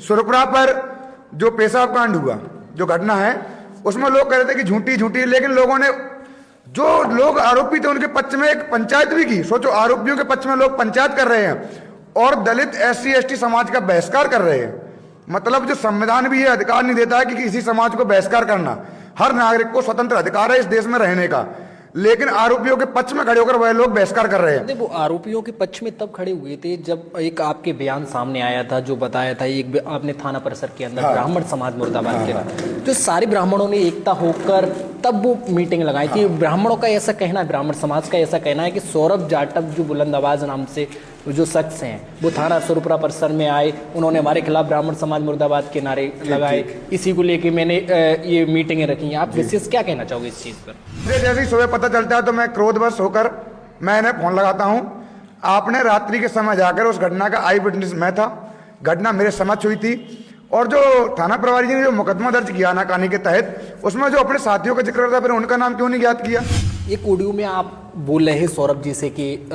सुरपुरा पर जो पेशाब कांड हुआ, जो घटना है, उसमें लोग कह रहे थे कि झूठी झूठी, लेकिन लोगों ने, जो लोग आरोपी थे उनके पक्ष में एक पंचायत भी की। सोचो, आरोपियों के पक्ष में लोग पंचायत कर रहे हैं और दलित एससी एसटी समाज का बहिष्कार कर रहे हैं। मतलब जो संविधान भी ये अधिकार नहीं देता है कि किसी समाज को बहिष्कार करना। हर नागरिक को स्वतंत्र अधिकार है इस देश में रहने का, लेकिन आरोपियों के पक्ष में खड़े होकर वह लोग बहिष्कार कर रहे हैं। वो आरोपियों के पक्ष में तब खड़े हुए थे जब एक आपके बयान सामने आया था, जो बताया था एक आपने थाना परिसर के अंदर ब्राह्मण समाज मुर्दाबाद के जो सारे ब्राह्मणों ने एकता होकर तब वो मीटिंग लगाई थी। ब्राह्मणों का ऐसा कहना है, ब्राह्मण समाज का ऐसा कहना है कि सौरभ जाटव जो बुलंद आवाज नाम से जो शख्स हैं, वो थाना सुरपुरा परिसर में आए, उन्होंने हमारे खिलाफ ब्राह्मण समाज मुर्दाबाद के नारे लगाए। इसी को लेके मैंने ये मीटिंगें रखी हैं। आप विशेष क्या कहना चाहोगे इस चीज पर? जैसे ही सुबह पता चलता है तो मैं क्रोधवश होकर मैं इन्हें फोन लगाता हूं। आपने रात्रि के समय जाकर, उस घटना का आई विटनेस मैं था, घटना मेरे समक्ष हुई थी, और जो थाना प्रभारी जी ने जो मुकदमा दर्ज किया आनाकानी के तहत, उसमें जो अपने साथियों का जिक्र करता, फिर उनका नाम क्यों नहीं ज्ञात किया? एक ऑडियो में आप बोल रहे हैं सौरभ जी से कि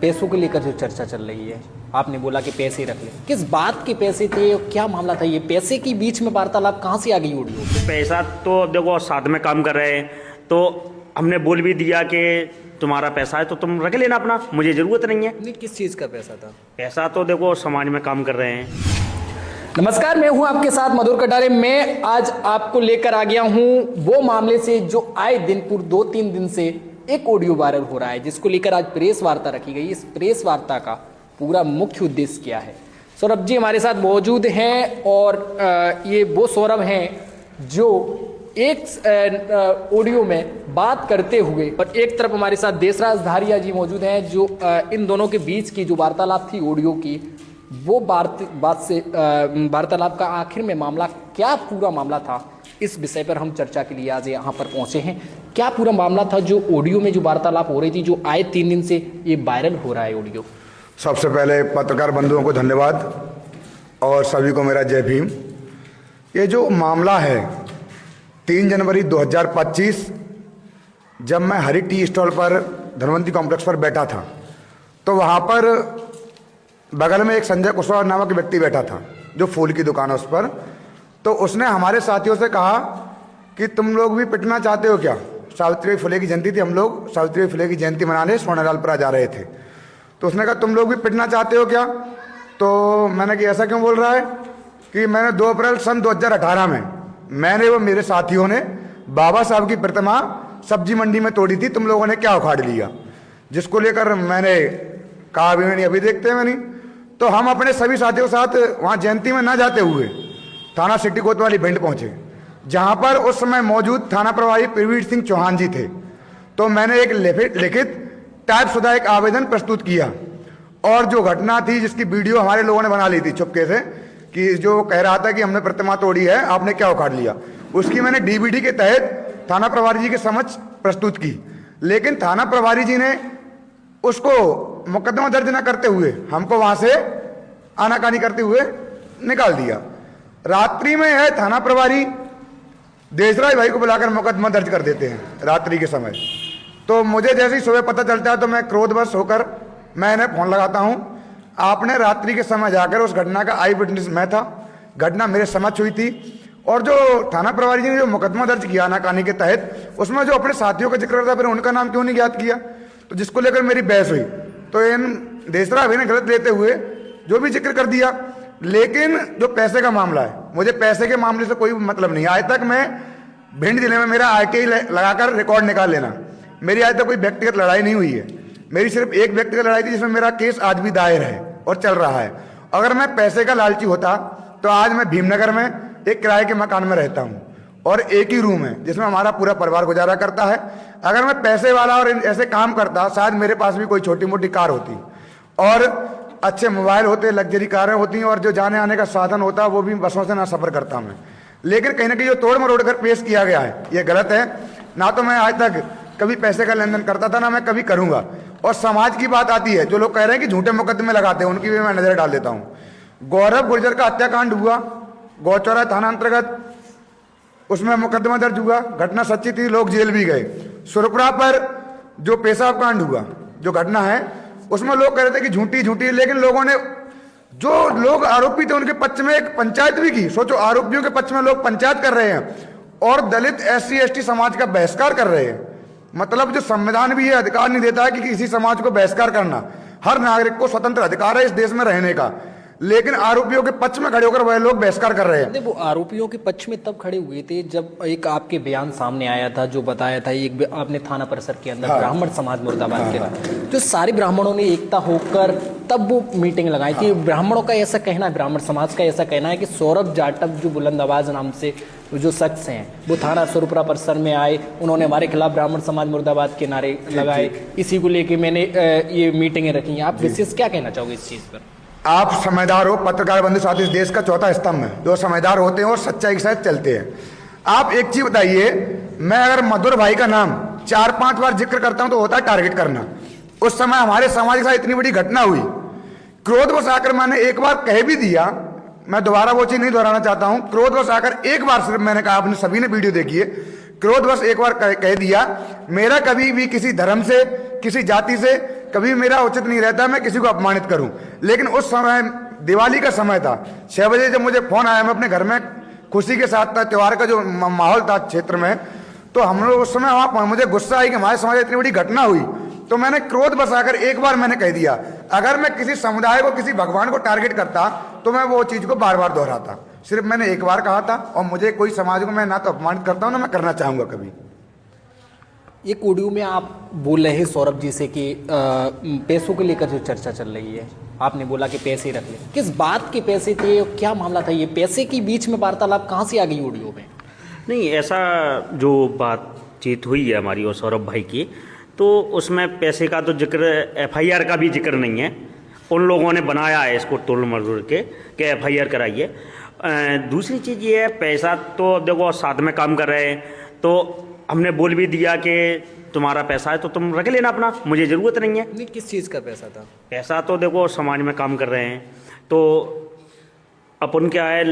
पैसों को लेकर जो चर्चा चल रही है, आपने बोला कि पैसे रख ले। किस बात के पैसे थे और क्या मामला था? ये पैसे के बीच में वार्तालाप कहाँ से आ गई ऑडियो? पैसा तो देखो, साथ में काम कर रहे हैं, तो हमने बोल भी दिया कि तुम्हारा पैसा है तो तुम रख लेना अपना, मुझे जरूरत नहीं है। नहीं, किस चीज़ का पैसा था? पैसा तो देखो समाज में काम कर रहे हैं। नमस्कार, मैं हूं आपके साथ मधुर कटारे। मैं आज आपको लेकर आ गया हूं वो मामले से जो आए दिन 2-3 दिन से एक ऑडियो वायरल हो रहा है, जिसको लेकर आज प्रेस वार्ता रखी गई। इस प्रेस वार्ता का पूरा मुख्य उद्देश्य क्या है? सौरभ जी हमारे साथ मौजूद हैं, और ये वो सौरभ हैं जो एक ऑडियो में बात करते हुए, और एक तरफ हमारे साथ देशराज धारिया जी मौजूद हैं, जो इन दोनों के बीच की जो वार्तालाप थी ऑडियो की, वो वार्तालाप का आखिर में मामला क्या पूरा मामला था, इस विषय पर हम चर्चा के लिए आज यहाँ पर पहुंचे हैं। क्या पूरा मामला था जो ऑडियो में जो वार्तालाप हो रही थी, जो आए 3 दिन से ये वायरल हो रहा है ऑडियो? सबसे पहले पत्रकार बंधुओं को धन्यवाद और सभी को मेरा जय भीम। ये जो मामला है 3 जनवरी 2025, जब मैं हरी टी स्टॉल पर धनवंती कॉम्प्लेक्स पर बैठा था, तो वहाँ पर बगल में एक संजय कुशवाहा नामक व्यक्ति बैठा था, जो फूल की दुकान है उस पर। तो उसने हमारे साथियों से कहा कि तुम लोग भी पिटना चाहते हो क्या? सावित्रीबाई फुले की जयंती थी, हम लोग सावित्रीबाई फुले की जयंती मनाने स्वर्णलालपुरा जा रहे थे। तो उसने कहा तुम लोग भी पिटना चाहते हो क्या? तो मैंने कहा ऐसा क्यों बोल रहा है? कि मैंने 2 अप्रैल सन 2018 में मैंने व मेरे साथियों ने बाबा साहब की प्रतिमा सब्जी मंडी में तोड़ी थी, तुम लोगों ने क्या उखाड़ लिया? जिसको लेकर मैंने कहा भी नहीं, अभी देखते हैं नहीं। तो हम अपने सभी साथियों के साथ वहाँ जयंती में ना जाते हुए थाना सिटी कोतवाली भिंड पहुंचे, जहां पर उस समय मौजूद थाना प्रभारी प्रवीण सिंह चौहान जी थे। तो मैंने एक लिखित टाइपशुदा एक आवेदन प्रस्तुत किया, और जो घटना थी जिसकी वीडियो हमारे लोगों ने बना ली थी चुपके से, कि जो कह रहा था कि हमने प्रतिमा तोड़ी है, आपने क्या उखाड़ लिया, उसकी मैंने डीवीडी के तहत थाना प्रभारी जी के समक्ष प्रस्तुत की। लेकिन थाना प्रभारी जी ने उसको मुकदमा दर्ज न करते हुए हमको वहां से आनाकानी करते हुए निकाल दिया। रात्रि में है थाना प्रभारी देशराज भाई को बुलाकर मुकदमा दर्ज कर देते हैं रात्रि के समय। तो मुझे जैसे ही सुबह पता चलता है तो मैं क्रोधवश होकर मैं इन्हें फोन लगाता हूं। आपने रात्रि के समय जाकर, उस घटना का आई विटनेस मैं था, घटना मेरे समक्ष हुई थी, और जो थाना प्रभारी जी ने जो मुकदमा दर्ज किया आनाकानी के तहत, उसमें जो अपने साथियों का जिक्र करता, फिर उनका नाम क्यों नहीं ज्ञात किया? तो जिसको लेकर मेरी बहस हुई, तो इन देशराज भाई ने गलत लेते हुए जो भी जिक्र कर दिया। लेकिन जो पैसे का मामला है, मुझे पैसे के मामले से कोई मतलब नहीं। आज तक मैं भिंड जिले में मेरा आरटीआई लगाकर रिकॉर्ड निकाल लेना, मेरी आज तक कोई व्यक्तिगत लड़ाई नहीं हुई है। मेरी सिर्फ एक व्यक्तिगत लड़ाई थी, जिसमें मेरा केस आज भी दायर है और चल रहा है। अगर मैं पैसे का लालची होता तो आज मैं भीमनगर में एक किराए के मकान में रहता हूँ, और एक ही रूम है जिसमें हमारा पूरा परिवार गुजारा करता है। अगर मैं पैसे वाला और ऐसे काम करता, शायद मेरे पास भी कोई छोटी मोटी कार होती, और अच्छे मोबाइल होते, लग्जरी कारें होती, और जो जाने आने का साधन होता, वो भी बसों से ना सफर करता मैं। लेकिन कहीं ना कहीं जो तोड़ मरोड़ कर पेश किया गया है, ये गलत है। ना तो मैं आज तक कभी पैसे का लेन देन करता था, ना मैं कभी करूंगा। और समाज की बात आती है, जो लोग कह रहे हैं कि झूठे मुकदमे लगाते हैं, उनकी भी मैं नजर डाल देता हूँ। गौरव गुर्जर का हत्याकांड हुआ गौचौरा थाना अंतर्गत, उसमें मुकदमा दर्ज हुआ, घटना सच्ची थी, लोग जेल भी गए। सुरपुरा पर जो पेशाब कांड हुआ, जो घटना है, उसमें लोग कह रहे थे कि झूठी झूठी, लेकिन लोगों ने, जो लोग आरोपी थे उनके पक्ष में एक पंचायत भी की। सोचो, आरोपियों के पक्ष में लोग पंचायत कर रहे हैं और दलित SC ST समाज का बहिष्कार कर रहे हैं। मतलब जो संविधान भी ये अधिकार नहीं देता है कि किसी समाज को बहिष्कार करना। हर नागरिक को स्वतंत्र अधिकार है इस देश में रहने का, लेकिन आरोपियों के पक्ष में खड़े होकर वह लोग बहिष्कार कर रहे हैं। वो आरोपियों के पक्ष में तब खड़े हुए थे जब एक आपके बयान सामने आया था जो बताया था, एक आपने थाना परिसर के अंदर ब्राह्मण समाज मुर्दाबाद के बाद जो सारे ब्राह्मणों ने एकता होकर तब वो मीटिंग लगाई थी। ब्राह्मणों का ऐसा कहना है, ब्राह्मण समाज का ऐसा कहना है कि सौरभ जाटव जो बुलंद आवाज नाम से जो शख्स हैं वो थाना स्वरूपरा परिसर में आए, उन्होंने हमारे खिलाफ ब्राह्मण समाज मुर्दाबाद के नारे लगाए। इसी को लेके मैंने ये मीटिंगें रखी हैं। आप विशेष क्या कहना चाहोगे इस चीज़ पर? आप समझदार हो, पत्रकार बंधु साथ इस देश का चौथा स्तंभ है। जो समझदार होते हैं और सच्चाई के साथ चलते हैं। आप एक चीज बताइए, मैं अगर मधुर भाई का नाम 4-5 बार जिक्र करता हूं तो होता है टारगेट करना। उस समय हमारे समाज के साथ इतनी बड़ी घटना हुई, क्रोधवश आकर मैंने एक बार कह भी दिया, मैं दोबारा वो चीज नहीं दोहराना चाहता हूं। क्रोधवश आकर एक बार सिर्फ मैंने कहा, आपने सभी ने वीडियो देखी है, क्रोधवश एक बार कह दिया, मेरा कभी भी किसी धर्म से, किसी जाति से कभी मेरा उचित नहीं रहता मैं किसी को अपमानित करूं। लेकिन उस समय दिवाली का समय था, 6 बजे जब मुझे फोन आया, मैं अपने घर में खुशी के साथ था, त्योहार का जो माहौल था क्षेत्र में, तो हम लोग उस समय वहां, मुझे गुस्सा आई कि हमारे समाज में इतनी बड़ी घटना हुई, तो मैंने क्रोध बसाकर एक बार मैंने कह दिया, अगर मैं किसी समुदाय को, किसी भगवान को टारगेट करता तो मैं वो चीज को बार बार दोहराता। सिर्फ मैंने एक बार कहा था, और मुझे कोई समाज को मैं ना तो अपमानित करता हूं ना मैं करना चाहूंगा कभी। एक ऑडियो में आप बोल रहे हैं सौरभ जी से कि पैसों को लेकर जो चर्चा चल रही है, आपने बोला कि पैसे रख ले, किस बात के पैसे थे और क्या मामला था? ये पैसे के बीच में वार्तालाप कहाँ से आ गई ऑडियो में? नहीं, ऐसा जो बातचीत हुई है हमारी और सौरभ भाई की, तो उसमें पैसे का तो जिक्र, FIR का भी जिक्र नहीं है। उन लोगों ने बनाया है इसको तोड़ मरोड़ के कि FIR कराइए। दूसरी चीज़ ये है, पैसा तो देखो साथ में काम कर रहे हैं, तो हमने बोल भी दिया कि तुम्हारा पैसा है तो तुम रख लेना अपना, मुझे ज़रूरत नहीं है। नहीं, किस चीज़ का पैसा था? पैसा तो देखो समाज में काम कर रहे हैं, तो अपन क्या है,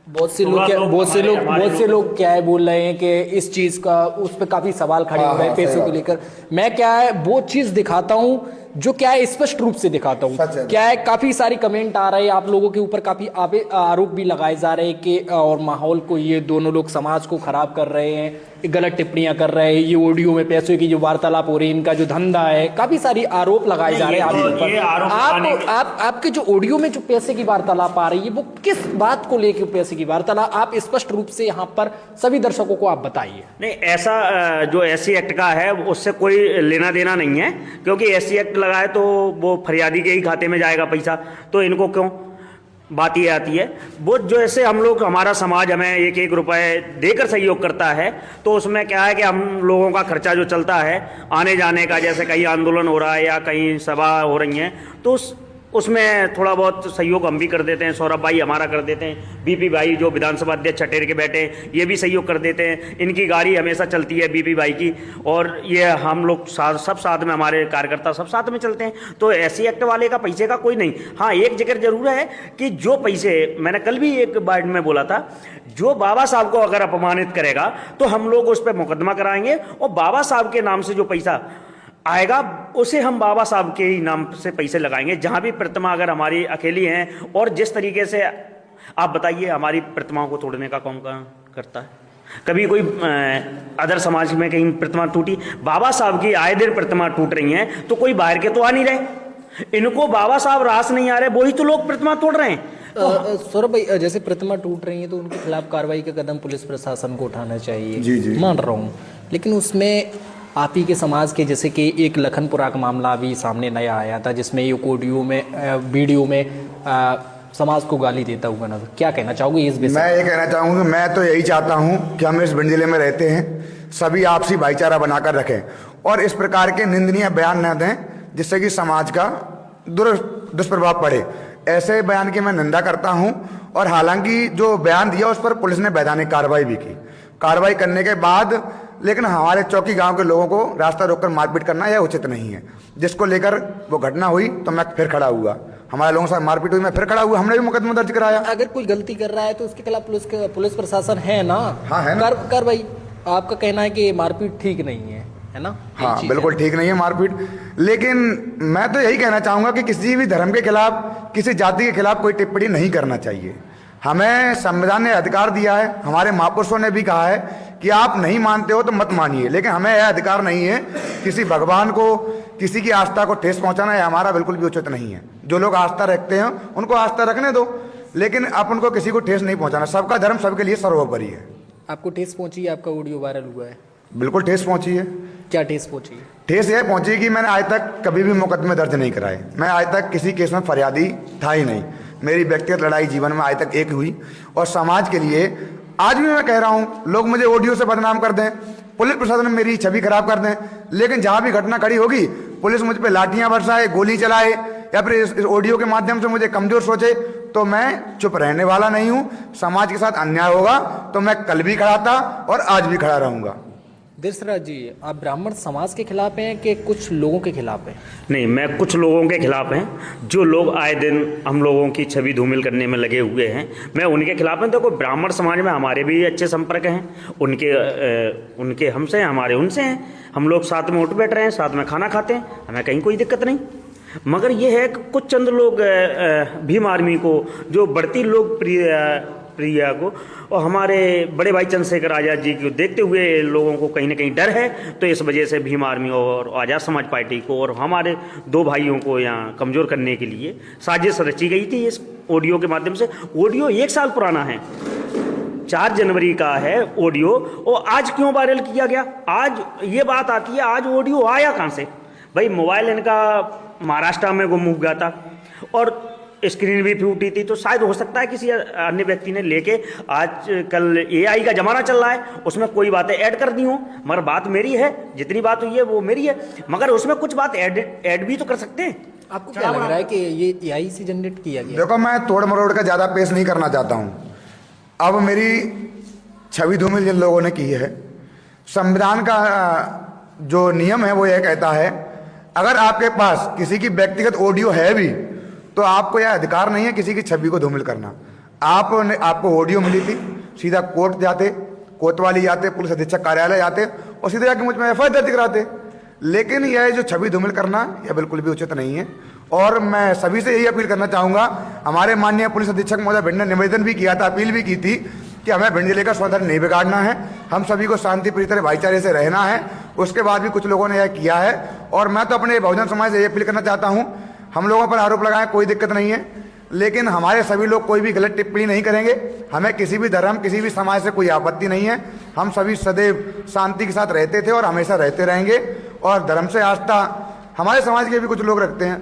बहुत से लोग क्या है बोल रहे हैं कि इस चीज़ का, उस पर काफ़ी सवाल खड़े हो रहे हैं पैसों को लेकर। मैं क्या है वो चीज़ दिखाता हूँ जो क्या है स्पष्ट रूप से दिखाता हूँ। क्या है, काफी सारी कमेंट आ रहे हैं, आप लोगों के ऊपर काफी आरोप भी लगाए जा रहे हैं कि और माहौल को ये दोनों लोग समाज को खराब कर रहे हैं, गलत टिप्पणियां कर रहे हैं, ये ऑडियो में पैसों की जो वार्तालाप हो रही है, इनका जो धंधा है, काफी सारी आरोप लगाए जा रहे हैं आपके ऊपर। आपके जो ऑडियो में जो पैसे की वार्तालाप आ रही है वो किस बात को लेकर पैसे की वार्तालाप, आप स्पष्ट रूप से यहाँ पर सभी दर्शकों को आप बताइए। नहीं, ऐसा जो SC एक्ट का है उससे कोई लेना देना नहीं है, क्योंकि SC एक्ट लगा है तो वो फरियादी के ही खाते में जाएगा पैसा, तो इनको क्यों? बात ये आती है, वो जो ऐसे हम लोग, हमारा समाज हमें 1-1 रुपए देकर सहयोग करता है, तो उसमें क्या है कि हम लोगों का खर्चा जो चलता है आने जाने का, जैसे कहीं आंदोलन हो रहा है या कहीं सभा हो रही हैं, तो उसमें थोड़ा बहुत सहयोग हम भी कर देते हैं, सौरभ भाई हमारा कर देते हैं, BP भाई जो विधानसभा अध्यक्ष छटेर के बैठे हैं ये भी सहयोग कर देते हैं, इनकी गाड़ी हमेशा चलती है BP भाई की, और ये हम लोग सब साथ में, हमारे कार्यकर्ता सब साथ में चलते हैं। तो SC एक्ट वाले का पैसे का कोई नहीं। हाँ, एक जिक्र जरूर है कि जो पैसे, मैंने कल भी एक बाइट में बोला था, जो बाबा साहब को अगर अपमानित करेगा तो हम लोग उस पर मुकदमा कराएंगे, और बाबा साहब के नाम से जो पैसा आएगा उसे हम बाबा साहब के ही नाम से पैसे लगाएंगे। जहां भी प्रतिमा अगर हमारी अकेली हैं, और जिस तरीके से आप बताइए हमारी प्रतिमाओं को तोड़ने का कौन करता है? कभी कोई अदर समाज में कहीं प्रतिमा टूटी? बाबा साहब की आए दिन प्रतिमा टूट रही हैं, तो कोई बाहर के तो आ नहीं रहे, इनको बाबा साहब रास नहीं आ रहे, वही तो लोग प्रतिमा तोड़ रहे हैं। सौरभ भाई, जैसे प्रतिमा टूट रही है तो उनके खिलाफ कार्रवाई का कदम पुलिस प्रशासन को उठाना चाहिए, जी। मान रहा हूँ, लेकिन उसमें आप ही के समाज के, जैसे कि एक लखनपुरा का मामला अभी सामने नया आया था जिसमें एक ऑडियो में, वीडियो में समाज को गाली देता हुआ नजर, क्या कहना चाहोगे इस विषय? मैं ये कहना चाहूँगा, मैं तो यही चाहता हूँ कि हम इस भिंड जिले में रहते हैं, सभी आपसी भाईचारा बनाकर रखें और इस प्रकार के निंदनीय बयान न दें जिससे कि समाज का दुष्प्रभाव पड़े। ऐसे बयान की मैं निंदा करता हूँ, और हालांकि जो बयान दिया उस पर पुलिस ने वैधानिक कार्रवाई भी की। कार्रवाई करने के बाद लेकिन हमारे चौकी गांव के लोगों को रास्ता रोककर मारपीट करना यह उचित नहीं है, जिसको लेकर वो घटना हुई तो मैं फिर खड़ा हुआ, हमारे लोगों से मारपीट हुई, मैं फिर खड़ा हुआ, हमने भी मुकदमा दर्ज कराया। अगर कोई गलती कर रहा है तो उसके खिलाफ पुलिस प्रशासन है ना? हाँ, है ना। कर भाई, आपका कहना है कि मारपीट ठीक नहीं है, है ना? हाँ यही चीज़ बिल्कुल है। ठीक नहीं है मारपीट। लेकिन मैं तो यही कहना चाहूँगा कि किसी भी धर्म के खिलाफ, किसी जाति के खिलाफ कोई टिप्पणी नहीं करना चाहिए। हमें संविधान ने अधिकार दिया है, हमारे महापुरुषों ने भी कहा है कि आप नहीं मानते हो तो मत मानिए, लेकिन हमें यह अधिकार नहीं है किसी भगवान को, किसी की आस्था को ठेस पहुंचाना, यह हमारा बिल्कुल भी उचित नहीं है। जो लोग आस्था रखते हैं उनको आस्था रखने दो, लेकिन आप उनको किसी को ठेस नहीं पहुंचाना। सबका धर्म सबके लिए सर्वोपरि है। आपको ठेस पहुंची है? आपका ऑडियो वायरल हुआ है, बिल्कुल ठेस पहुंची है। क्या ठेस पहुंची है? ठेस यह पहुंची कि मैंने आज तक कभी भी मुकदमे दर्ज नहीं कराए। मैं आज तक किसी केस में फरियादी था ही नहीं। मेरी व्यक्तिगत लड़ाई जीवन में आज तक एक हुई, और समाज के लिए आज भी मैं कह रहा हूं, लोग मुझे ऑडियो से बदनाम कर दें, पुलिस प्रशासन मेरी छवि खराब कर दें, लेकिन जहां भी घटना खड़ी होगी पुलिस मुझ पे लाठियां बरसाए, गोली चलाए, या फिर इस ऑडियो के माध्यम से मुझे कमजोर सोचे, तो मैं चुप रहने वाला नहीं हूं। समाज के साथ अन्याय होगा तो मैं कल भी खड़ा था और आज भी खड़ा रहूंगा। देशराज जी, आप ब्राह्मण समाज के खिलाफ हैं कि कुछ लोगों के खिलाफ हैं? नहीं, मैं कुछ लोगों के खिलाफ हैं जो लोग आए दिन हम लोगों की छवि धूमिल करने में लगे हुए हैं। मैं उनके खिलाफ हैं। देखो, ब्राह्मण समाज में हमारे भी अच्छे संपर्क हैं, उनके हमसे हैं, हमारे उनसे हैं। हम लोग साथ में उठ बैठ रहे हैं, साथ में खाना खाते हैं, हमें कहीं कोई दिक्कत नहीं। मगर ये है कि कुछ चंद लोग भीम आर्मी को, जो बढ़ती लोकप्रियता को और हमारे बड़े भाई चंद्रशेखर आज़ाद जी को देखते हुए लोगों को कहीं ना कहीं डर है, तो इस वजह से भीम आर्मी और आज़ाद समाज पार्टी को और हमारे दो भाइयों को यहाँ कमज़ोर करने के लिए साजिश रची गई थी इस ऑडियो के माध्यम से। ऑडियो 1 साल पुराना है, 4 जनवरी का है ऑडियो, और आज क्यों वायरल किया गया? आज ये बात आती है, आज ऑडियो आया कहाँ से? भाई, मोबाइल इनका महाराष्ट्र में गुम हो गया था और स्क्रीन भी फूटी थी, तो शायद हो सकता है किसी अन्य व्यक्ति ने लेके, आज कल AI का ज़माना चल रहा है, उसमें कोई बातें ऐड कर दी हो। मगर बात मेरी है, जितनी बात हुई है वो मेरी है, मगर उसमें कुछ बात ऐड भी तो कर सकते हैं। आपको क्या लग रहा है कि ये AI से जनरेट किया गया? देखो, मैं तोड़ मरोड़ का ज़्यादा पेश नहीं करना चाहता हूँ। अब मेरी छवि धूमिल जिन लोगों ने की है, संविधान का जो नियम है वो यह कहता है, अगर आपके पास किसी की व्यक्तिगत ऑडियो है भी तो आपको यह अधिकार नहीं है किसी की छवि को धूमिल करना। आपको ऑडियो मिली थी, सीधा कोर्ट जाते, कोतवाली जाते, पुलिस अधीक्षक कार्यालय जाते और सीधे जाके मुझ में FIR दर्ज कराते। लेकिन यह जो छवि धूमिल करना, यह बिल्कुल भी उचित नहीं है। और मैं सभी से यही अपील करना चाहूँगा, हमारे माननीय पुलिस अधीक्षक महोदय भिंड ने निवेदन भी किया था, अपील भी की थी कि हमें भिंड जिले का सौंदर्य नहीं बिगाड़ना है, हम सभी को शांति प्रिय तरह भाईचारे से रहना है। उसके बाद भी कुछ लोगों ने यह किया है, और मैं तो अपने बहुजन समाज से यही अपील करना चाहता हूँ, हम लोगों पर आरोप लगाएं, कोई दिक्कत नहीं है, लेकिन हमारे सभी लोग कोई भी गलत टिप्पणी नहीं करेंगे। हमें किसी भी धर्म, किसी भी समाज से कोई आपत्ति नहीं है। हम सभी सदैव शांति के साथ रहते थे और हमेशा रहते रहेंगे। और धर्म से आस्था हमारे समाज के भी कुछ लोग रखते हैं,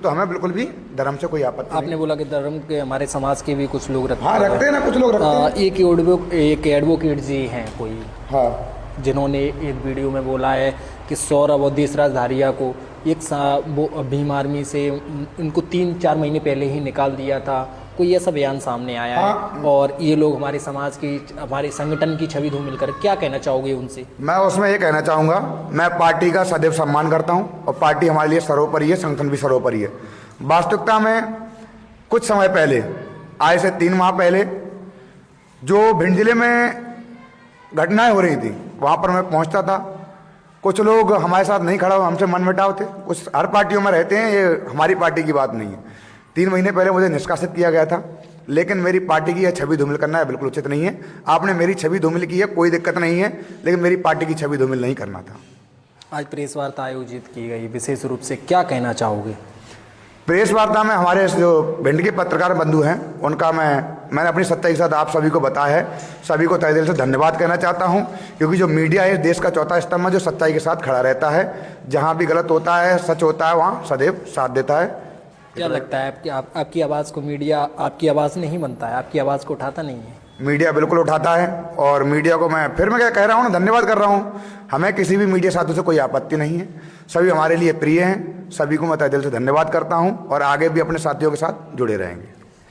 तो हमें बिल्कुल भी धर्म से कोई आपत्ति आपने बोला कि धर्म के हमारे समाज के भी कुछ लोग रखते हाँ, रखते हैं ना, कुछ लोग रखते हैं। एक एडवोकेट जी हैं कोई, हाँ, जिन्होंने एक वीडियो में बोला है कि सौरभ और देशराज धारिया को वो भीम आर्मी से उनको 3-4 महीने पहले ही निकाल दिया था। कोई ऐसा बयान सामने आया है, और ये लोग हमारे समाज की, हमारे संगठन की छवि धूमिल कर, क्या कहना चाहोगे उनसे? मैं उसमें ये कहना चाहूँगा, मैं पार्टी का सदैव सम्मान करता हूँ और पार्टी हमारे लिए सर्वोपरि है, संगठन भी सर्वोपरि है। वास्तविकता में कुछ समय पहले, आज से 3 माह पहले, जो भिंड जिले में घटनाएं हो रही थी, वहाँ पर मैं पहुँचता था। कुछ लोग हमारे साथ नहीं खड़ा हुए, हमसे मनमुटाव थे। कुछ हर पार्टियों में रहते हैं, ये हमारी पार्टी की बात नहीं है। 3 महीने पहले मुझे निष्कासित किया गया था, लेकिन मेरी पार्टी की यह छवि धूमिल करना है बिल्कुल उचित नहीं है। आपने मेरी छवि धूमिल की है, कोई दिक्कत नहीं है, लेकिन मेरी पार्टी की छवि धूमिल नहीं करना था। आज प्रेस वार्ता आयोजित की गई, विशेष रूप से क्या कहना चाहोगे? प्रेस वार्ता में हमारे जो भिंड के पत्रकार बंधु हैं, उनका मैंने अपनी सच्चाई के साथ आप सभी को बताया है, सभी को तहे दिल से धन्यवाद कहना चाहता हूं, क्योंकि जो मीडिया है देश का चौथा स्तंभ है, जो सच्चाई के साथ खड़ा रहता है। जहां भी गलत होता है, सच होता है, वहां सदैव साथ देता है। क्या लगता है आपकी आवाज़ को मीडिया आपकी आवाज़ नहीं बनता है, आपकी आवाज़ को उठाता नहीं है? मीडिया बिल्कुल उठाता है, और मीडिया को मैं क्या कह रहा हूँ ना, धन्यवाद कर रहा हूँ। हमें किसी भी मीडिया साथियों से कोई आपत्ति नहीं है, सभी हमारे लिए प्रिय हैं। सभी को मैं तहे दिल से धन्यवाद करता हूँ, और आगे भी अपने साथियों के साथ जुड़े रहेंगे।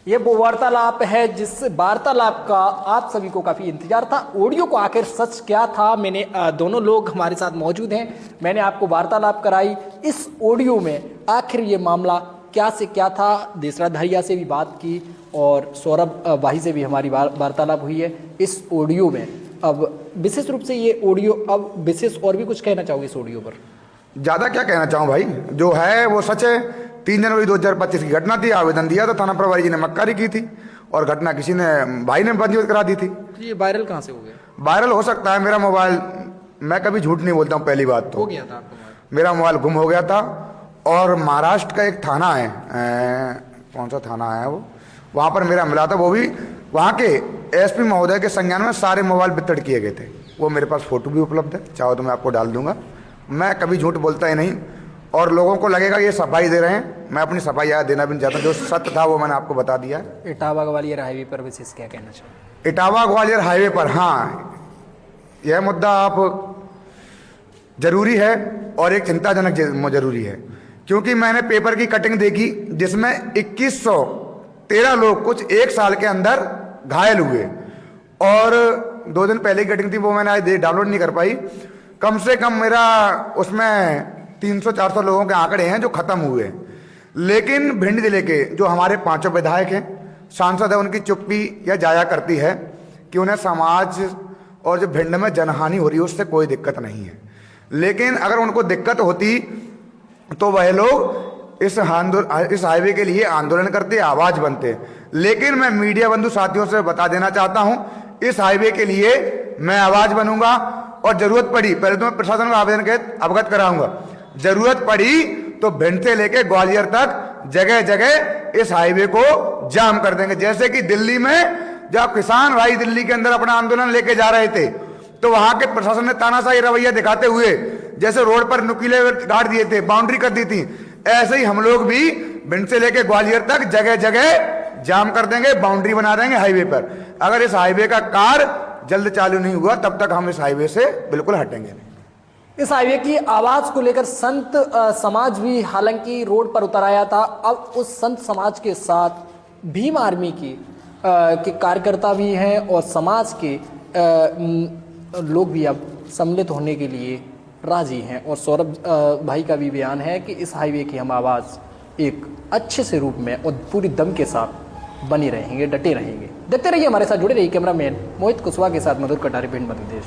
ये वो वार्तालाप है जिस वार्तालाप का आप सभी को काफ़ी इंतजार था। ऑडियो को आखिर सच क्या था, मैंने दोनों लोग हमारे साथ मौजूद हैं, मैंने आपको वार्तालाप कराई। इस ऑडियो में आखिर ये मामला क्या से क्या था, देशराज धारिया से भी बात की और सौरभ भाई से भी हमारी वार्तालाप हुई है। इस ऑडियो में अब विशेष रूप से ये ऑडियो, अब विशेष और भी कुछ कहना चाहोगे इस ऑडियो पर? ज़्यादा क्या कहना चाहूँ भाई, जो है वो सच है। 3 जनवरी 2025 की घटना थी। आवेदन दिया तो थाना प्रभारी जी ने मक्कारी की थी और घटना किसी ने, भाई ने पंजीकृत करा दी थी। तो ये वायरल कहाँ से हो गया? वायरल हो सकता है। मेरा मोबाइल, मैं कभी झूठ नहीं बोलता हूँ, पहली बात तो हो गया था आपका मोबाइल? मेरा मोबाइल गुम हो गया था। और महाराष्ट्र का एक थाना है, कौन सा थाना है वो, वहाँ पर मेरा मिला था। वो भी वहाँ के एसपी महोदय के संज्ञान में सारे मोबाइल वितरण किए गए थे। वो मेरे पास फोटो भी उपलब्ध है, चाहो तो मैं आपको डाल दूंगा। मैं कभी झूठ बोलता ही नहीं और लोगों को लगेगा ये सफाई दे रहे हैं, मैं अपनी सफाई याद देना भी नहीं चाहता। जो सत्य था वो मैंने आपको बता दिया। इटावा ग्वालियर हाईवे पर विशेष क्या कहना चाहिए? इटावा ग्वालियर हाईवे पर, हाँ, यह मुद्दा आप जरूरी है और एक चिंताजनक जरूरी है, क्योंकि मैंने पेपर की कटिंग देखी जिसमें 2113 लोग कुछ 1 साल के अंदर घायल हुए। और 2 दिन पहले की कटिंग थी, वो मैंने आज डाउनलोड नहीं कर पाई। कम से कम मेरा उसमें 300-400 लोगों के आंकड़े हैं जो खत्म हुए। लेकिन भिंड जिले के जो हमारे 5 विधायक हैं, सांसद है, उनकी चुप्पी यह जाया करती है कि उन्हें समाज और जो भिंड में जनहानि हो रही है उससे कोई दिक्कत नहीं है। लेकिन अगर उनको दिक्कत होती तो वह लोग इस हाईवे के लिए आंदोलन करते, आवाज बनते। लेकिन मैं मीडिया बंधु साथियों से बता देना चाहता हूं, इस हाईवे के लिए मैं आवाज बनूंगा और जरूरत पड़ी, पहले तो मैं प्रशासन को आवेदन के अवगत कराऊंगा, जरूरत पड़ी तो भिंड से लेकर ग्वालियर तक जगह जगह इस हाईवे को जाम कर देंगे। जैसे कि दिल्ली में जब किसान भाई दिल्ली के अंदर अपना आंदोलन लेके जा रहे थे तो वहां के प्रशासन ने तानाशाही रवैया दिखाते हुए जैसे रोड पर नुकीले गाड़ दिए थे, बाउंड्री कर दी थी, ऐसे ही हम लोग भी भिंड से लेकर ग्वालियर तक जगह जगह जाम कर देंगे, बाउंड्री बना देंगे हाईवे पर। अगर इस हाईवे का कार्य जल्द चालू नहीं हुआ तब तक हम इस हाईवे से बिल्कुल हटेंगे नहीं। इस हाईवे की आवाज को लेकर संत समाज भी हालांकि रोड पर उतर आया था। अब उस संत समाज के साथ भीम आर्मी के कार्यकर्ता भी हैं और समाज के लोग भी अब सम्मिलित होने के लिए राजी हैं। और सौरभ भाई का भी बयान है कि इस हाईवे की हम आवाज़ एक अच्छे से रूप में और पूरी दम के साथ बनी रहेंगे, डटे रहेंगे। देखते रहिए, हमारे साथ जुड़े रहिए। कैमरामैन मोहित कुशवाहा के साथ मधुर कटारे, भिंड, मध्य प्रदेश।